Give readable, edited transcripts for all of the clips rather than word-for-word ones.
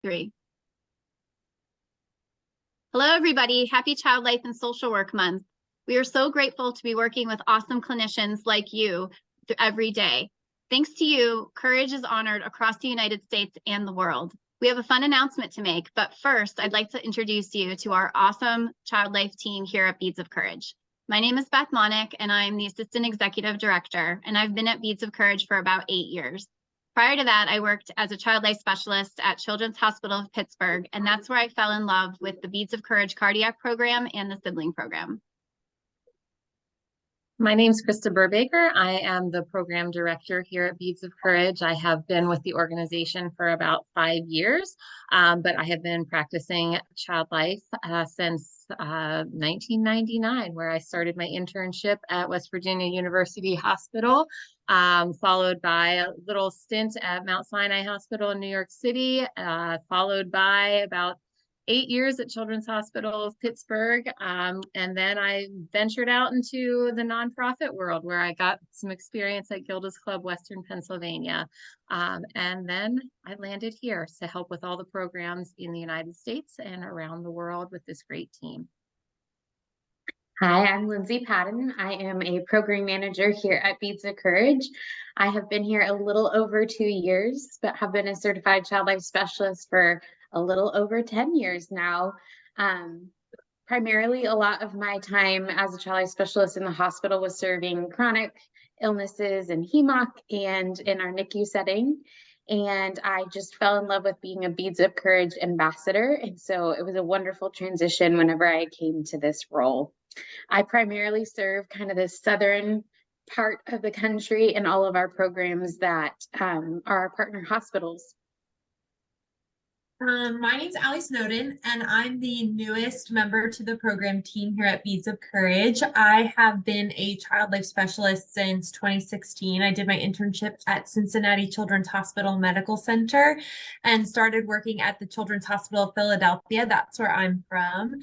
3. Hello, everybody. Happy Child Life and Social Work Month. We are so grateful to be working with awesome clinicians like you every day. Thanks to you, courage is honored across the United States and the world. We have a fun announcement to make, but first, I'd like to introduce you to our awesome Child Life team here at Beads of Courage. My name is Beth Monick, and I'm the Assistant Executive Director, and I've been at Beads of Courage for about 8 years. Prior to that, I worked as a child life specialist at Children's Hospital of Pittsburgh, and that's where I fell in love with the Beads of Courage cardiac program and the sibling program. My name is Krista Burbaker. I am the program director here at Beads of Courage. I have been with the organization for about 5 years, but I have been practicing child life since 1999, where I started my internship at West Virginia University Hospital, followed by a little stint at Mount Sinai Hospital in New York City, followed by about 8 years at Children's Hospital of Pittsburgh. And then I ventured out into the nonprofit world where I got some experience at Gilda's Club, Western Pennsylvania. And then I landed here to help with all the programs in the United States and around the world with this great team. Hi, I'm Lindsay Patton. I am a program manager here at Beads of Courage. I have been here a little over 2 years, but have been a certified child life specialist for a little over 10 years now. Primarily, a lot of my time as a child life specialist in the hospital was serving chronic illnesses and HEMOC and in our NICU setting. And I just fell in love with being a Beads of Courage ambassador. And so it was a wonderful transition whenever I came to this role. I primarily serve kind of the southern part of the country and all of our programs that are our partner hospitals. My name's Allie Snowden, and I'm the newest member to the program team here at Beads of Courage. I have been a child life specialist since 2016. I did my internship at Cincinnati Children's Hospital Medical Center and started working at the Children's Hospital of Philadelphia. That's where I'm from,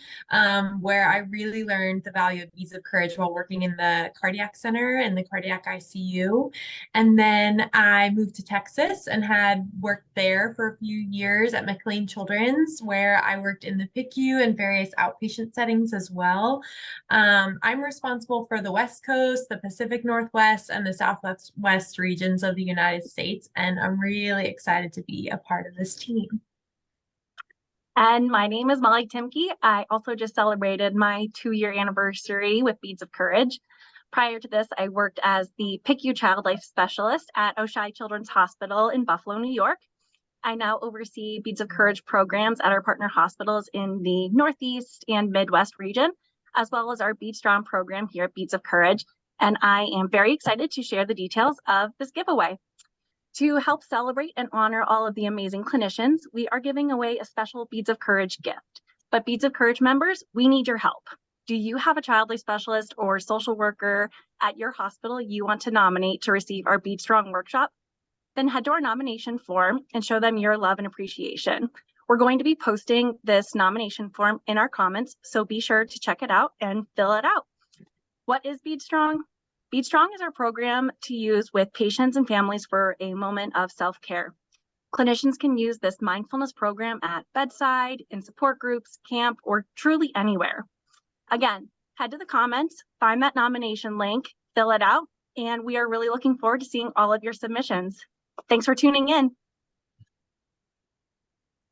where I really learned the value of Beads of Courage while working in the cardiac center and the cardiac ICU. And then I moved to Texas and had worked there for a few years at McLean Children's, where I worked in the PICU and various outpatient settings as well. I'm responsible for the West Coast, the Pacific Northwest, and the Southwest regions of the United States, and I'm really excited to be a part of this team. And my name is Molly Timke. I also just celebrated my 2-year anniversary with Beads of Courage. Prior to this, I worked as the PICU Child Life Specialist at Oshai Children's Hospital in Buffalo, New York. I now oversee Beads of Courage programs at our partner hospitals in the Northeast and Midwest region, as well as our Bead Strong program here at Beads of Courage. And I am very excited to share the details of this giveaway. To help celebrate and honor all of the amazing clinicians, we are giving away a special Beads of Courage gift. But Beads of Courage members, we need your help. Do you have a child life specialist or social worker at your hospital you want to nominate to receive our Bead Strong workshop? Then head to our nomination form and show them your love and appreciation. We're going to be posting this nomination form in our comments, so be sure to check it out and fill it out. What is Bead Strong? Bead Strong is our program to use with patients and families for a moment of self-care. Clinicians can use this mindfulness program at bedside, in support groups, camp, or truly anywhere. Again, head to the comments, find that nomination link, fill it out, and we are really looking forward to seeing all of your submissions. Thanks for tuning in.